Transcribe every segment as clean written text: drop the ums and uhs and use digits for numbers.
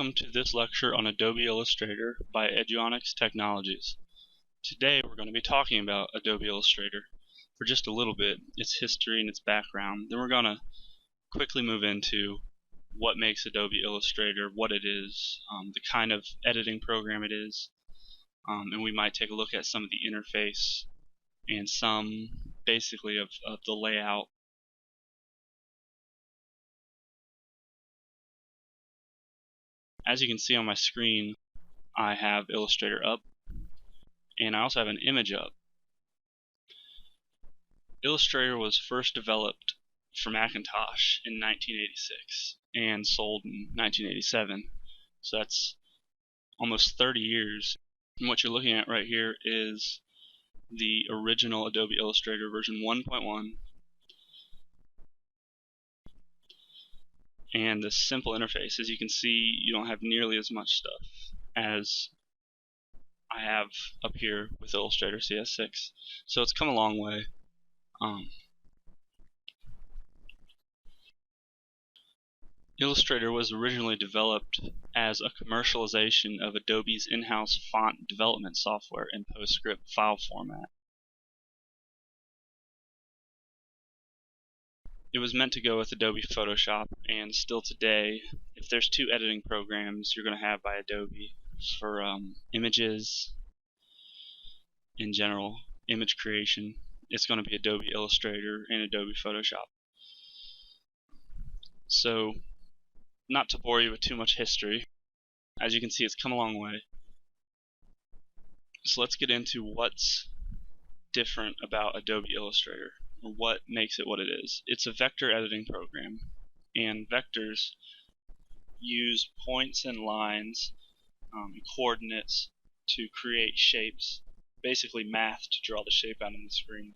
Welcome to this lecture on Adobe Illustrator by Eduonix Technologies. Today we're going to be talking about Adobe Illustrator for just a little bit, its history and its background. Then we're going to quickly move into what makes Adobe Illustrator, what it is, the kind of editing program it is, and we might take a look at some of the interface and some basically of the layout. As you can see on my screen, I have Illustrator up, and I also have an image up. Illustrator was first developed for Macintosh in 1986 and sold in 1987. So that's almost 30 years. And what you're looking at right here is the original Adobe Illustrator version 1.1 and the simple interface. As you can see, you don't have nearly as much stuff as I have up here with Illustrator CS6. So it's come a long way. Illustrator was originally developed as a commercialization of Adobe's in-house font development software in PostScript file format. It was meant to go with Adobe Photoshop, and still today, if there's two editing programs you're going to have by Adobe for images, in general, image creation, it's going to be Adobe Illustrator and Adobe Photoshop. So, not to bore you with too much history, as you can see, it's come a long way. So let's get into what's different about Adobe Illustrator, or what makes it what it is. It's a vector editing program, and vectors use points and lines, coordinates to create shapes, basically math to draw the shape out on the screen.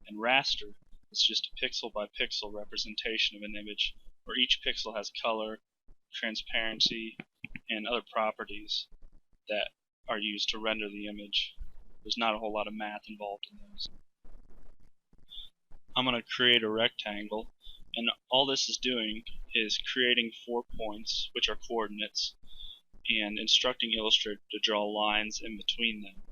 And raster is just a pixel by pixel representation of an image, where each pixel has color, transparency, and other properties that are used to render the image. There's not a whole lot of math involved in those. I'm going to create a rectangle, and all this is doing is creating 4 points, which are coordinates, and instructing Illustrator to draw lines in between them.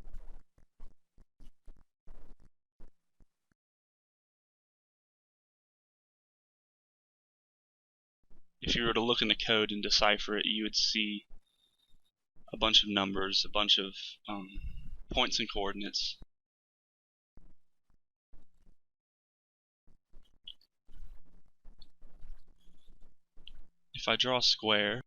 If you were to look in the code and decipher it, you would see a bunch of numbers, a bunch of points and coordinates. If I draw a square,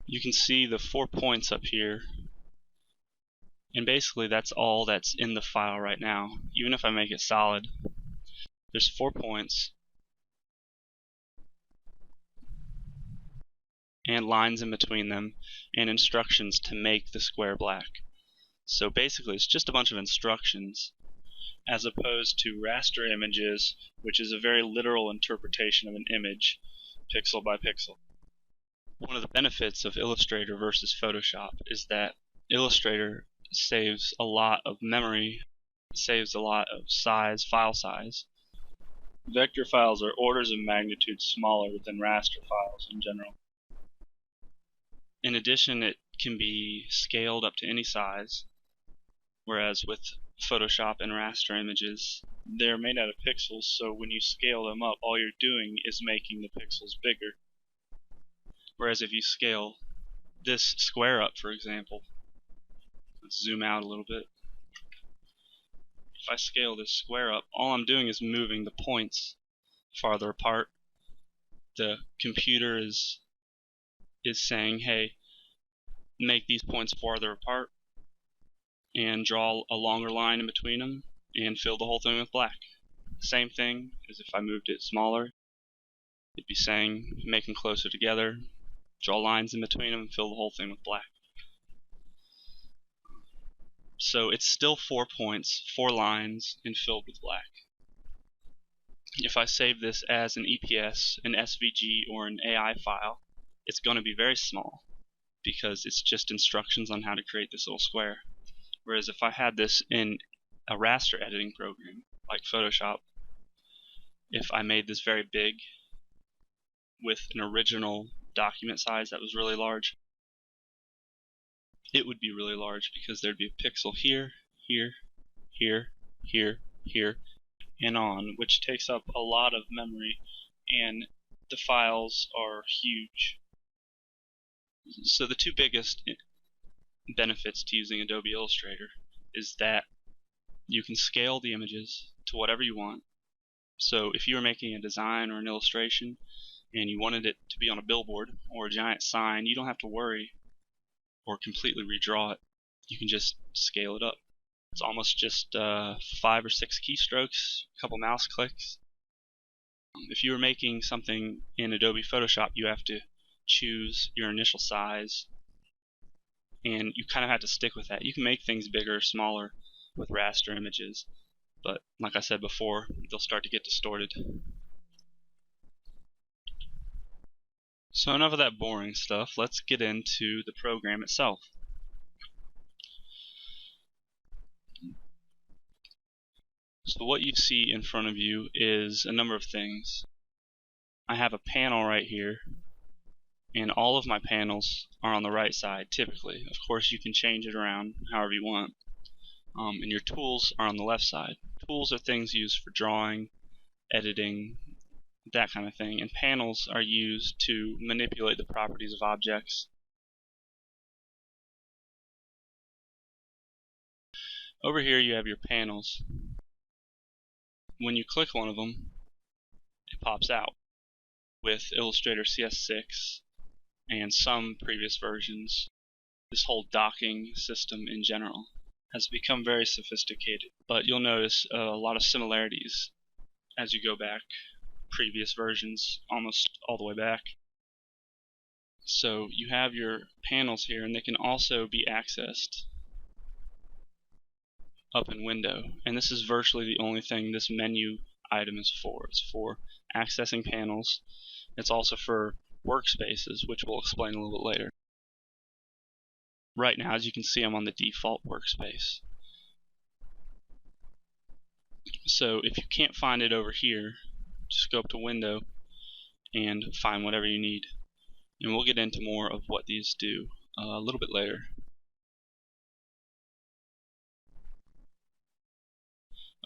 you can see the 4 points up here, and basically that's all that's in the file right now. Even if I make it solid, there's 4 points and lines in between them and instructions to make the square black. So basically it's just a bunch of instructions, as opposed to raster images, which is a very literal interpretation of an image pixel by pixel. One of the benefits of Illustrator versus Photoshop is that Illustrator saves a lot of memory, saves a lot of size, file size. Vector files are orders of magnitude smaller than raster files in general. In addition, it can be scaled up to any size, whereas with Photoshop and raster images, they're made out of pixels, so when you scale them up, all you're doing is making the pixels bigger. Whereas if you scale this square up, for example, let's zoom out a little bit. If I scale this square up, all I'm doing is moving the points farther apart. The computer is saying, hey, make these points farther apart and draw a longer line in between them and fill the whole thing with black. Same thing as if I moved it smaller. It'd be saying, make them closer together, draw lines in between them, and fill the whole thing with black. So it's still 4 points, 4 lines, and filled with black. If I save this as an EPS, an SVG, or an AI file, it's going to be very small because it's just instructions on how to create this little square. Whereas if I had this in a raster editing program like Photoshop, if I made this very big with an original document size that was really large, it would be really large because there'd be a pixel here, here, here, here, here, and on, which takes up a lot of memory, and the files are huge. So the two biggest benefits to using Adobe Illustrator is that you can scale the images to whatever you want. So if you were making a design or an illustration and you wanted it to be on a billboard or a giant sign, you don't have to worry or completely redraw it. You can just scale it up. It's almost just 5 or 6 keystrokes, a couple mouse clicks. If you were making something in Adobe Photoshop, you have to choose your initial size, and you kind of have to stick with that. You can make things bigger or smaller with raster images, but like I said before, they'll start to get distorted. So enough of that boring stuff. Let's get into the program itself. So what you see in front of you is a number of things. I have a panel right here, and all of my panels are on the right side typically. Of course you can change it around however you want. And your tools are on the left side. Tools are things used for drawing, editing, that kind of thing, and panels are used to manipulate the properties of objects. Over here you have your panels. When you click one of them, it pops out. With Illustrator CS6 and some previous versions, this whole docking system in general has become very sophisticated, but you'll notice a lot of similarities as you go back previous versions, almost all the way back. So you have your panels here, and they can also be accessed up in Window, and this is virtually the only thing this menu item is for. It's for accessing panels. It's also for workspaces, which we'll explain a little bit later. Right now, as you can see, I'm on the default workspace. So if you can't find it over here, just go up to Window and find whatever you need. And we'll get into more of what these do a little bit later.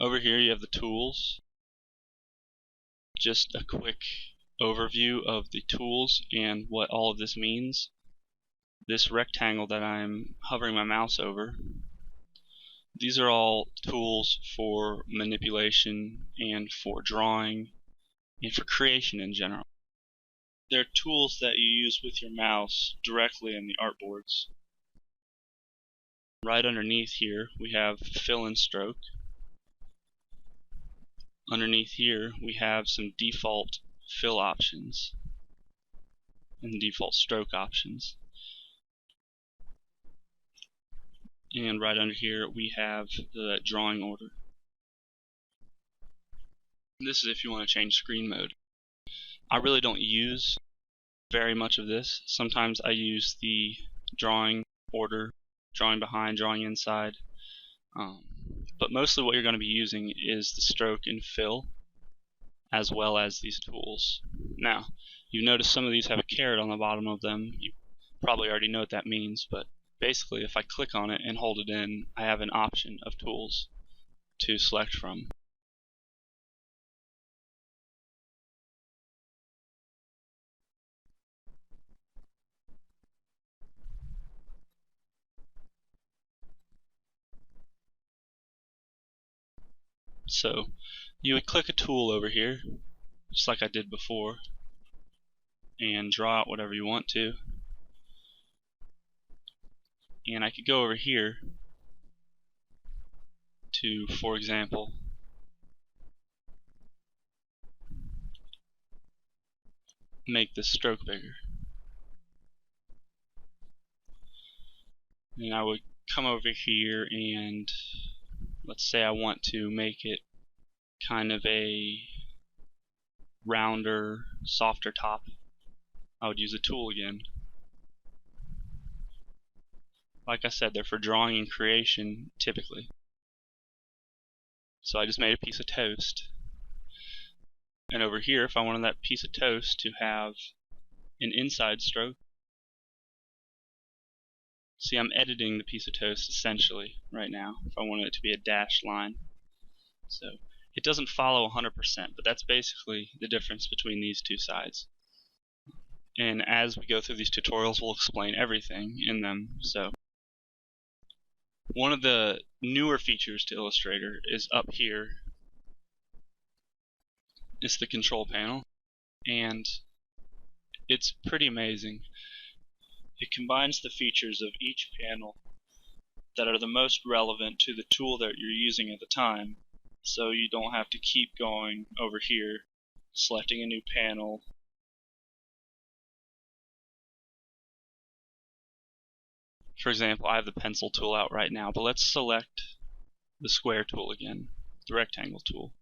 Over here you have the tools. Just a quick overview of the tools and what all of this means. This rectangle that I'm hovering my mouse over, these are all tools for manipulation and for drawing and for creation in general. They're tools that you use with your mouse directly in the artboards. Right underneath here we have fill and stroke. Underneath here we have some default fill options and default stroke options. And right under here we have the drawing order. This is if you want to change screen mode. I really don't use very much of this. Sometimes I use the drawing order, drawing behind, drawing inside. But mostly what you're going to be using is the stroke and fill, as well as these tools. Now, you notice some of these have a caret on the bottom of them. You probably already know what that means, but basically if I click on it and hold it in, I have an option of tools to select from. So you would click a tool over here, just like I did before, and draw out whatever you want to. And I could go over here to, for example, make this stroke bigger. And I would come over here and let's say I want to make it kind of a rounder, softer top. I would use a tool again. Like I said, they're for drawing and creation typically. So I just made a piece of toast. And over here, if I wanted that piece of toast to have an inside stroke, see, I'm editing the piece of toast essentially right now if I wanted it to be a dashed line. So it doesn't follow 100%, but that's basically the difference between these two sides. And as we go through these tutorials, we'll explain everything in them. So one of the newer features to Illustrator is up here. It's the control panel, and it's pretty amazing. It combines the features of each panel that are the most relevant to the tool that you're using at the time, so you don't have to keep going over here, selecting a new panel. For example, I have the pencil tool out right now, but let's select the square tool again, the rectangle tool.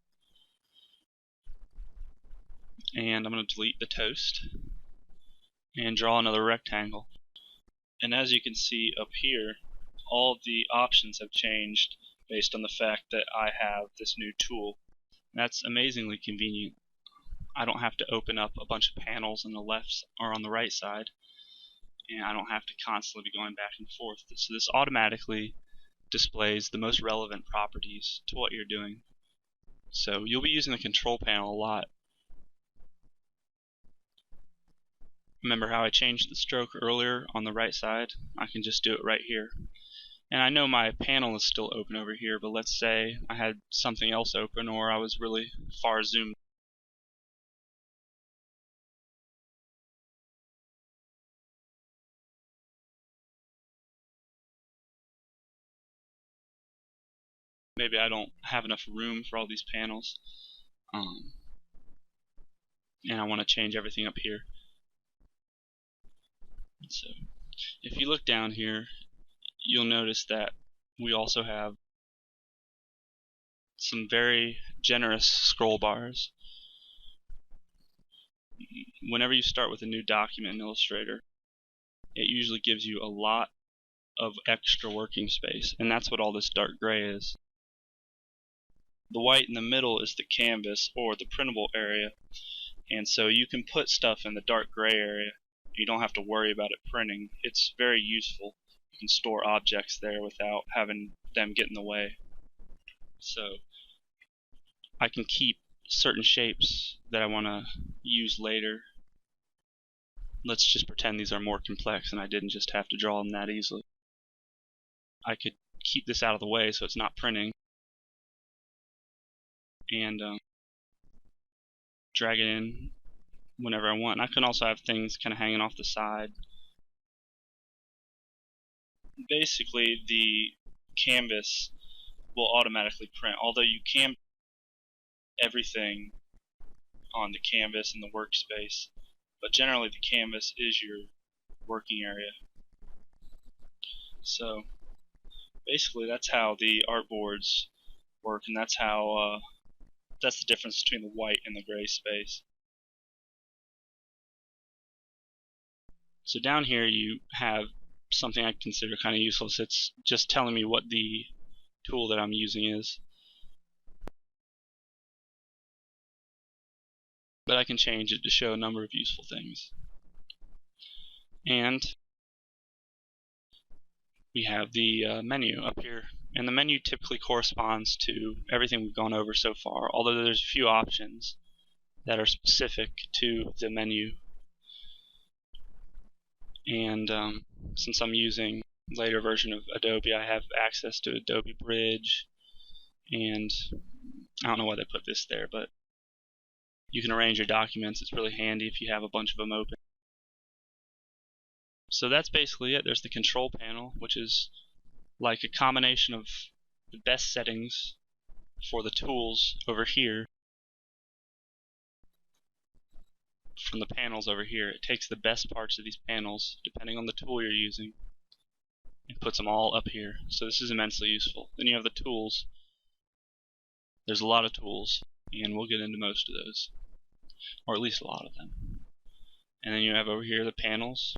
And I'm going to delete the toast and draw another rectangle. And as you can see up here, all the options have changed based on the fact that I have this new tool. That's amazingly convenient. I don't have to open up a bunch of panels on the left or on the right side, and I don't have to constantly be going back and forth. So this automatically displays the most relevant properties to what you're doing. So you'll be using the control panel a lot. Remember how I changed the stroke earlier on the right side? I can just do it right here. And I know my panel is still open over here, but let's say I had something else open or I was really far zoomed. Maybe I don't have enough room for all these panels, and I want to change everything up here. So if you look down here, you'll notice that we also have some very generous scroll bars. Whenever you start with a new document in Illustrator, it usually gives you a lot of extra working space, and that's what all this dark gray is. The white in the middle is the canvas or the printable area, and so you can put stuff in the dark gray area. You don't have to worry about it printing. It's very useful. You can store objects there without having them get in the way. So I can keep certain shapes that I want to use later. Let's just pretend these are more complex and I didn't just have to draw them that easily. I could keep this out of the way so it's not printing, and drag it in whenever I want. And I can also have things kind of hanging off the side. Basically, the canvas will automatically print, although you can everything on the canvas in the workspace, but generally the canvas is your working area. So basically that's how the artboards work, and that's how that's the difference between the white and the gray space. So down here you have something I consider kind of useless. It's just telling me what the tool that I'm using is. But I can change it to show a number of useful things. And we have the menu up here. And the menu typically corresponds to everything we've gone over so far, although there's a few options that are specific to the menu. And since I'm using a later version of Adobe, I have access to Adobe Bridge, and I don't know why they put this there, but you can arrange your documents. It's really handy if you have a bunch of them open. So that's basically it. There's the control panel, which is like a combination of the best settings for the tools over here from the panels over here. It takes the best parts of these panels, depending on the tool you're using, and puts them all up here. So this is immensely useful. Then you have the tools. There's a lot of tools, and we'll get into most of those, or at least a lot of them. And then you have over here the panels,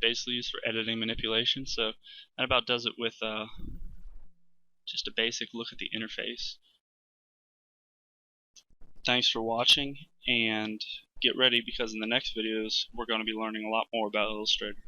basically used for editing manipulation. So that about does it with just a basic look at the interface. Thanks for watching, and get ready because in the next videos we're going to be learning a lot more about Illustrator.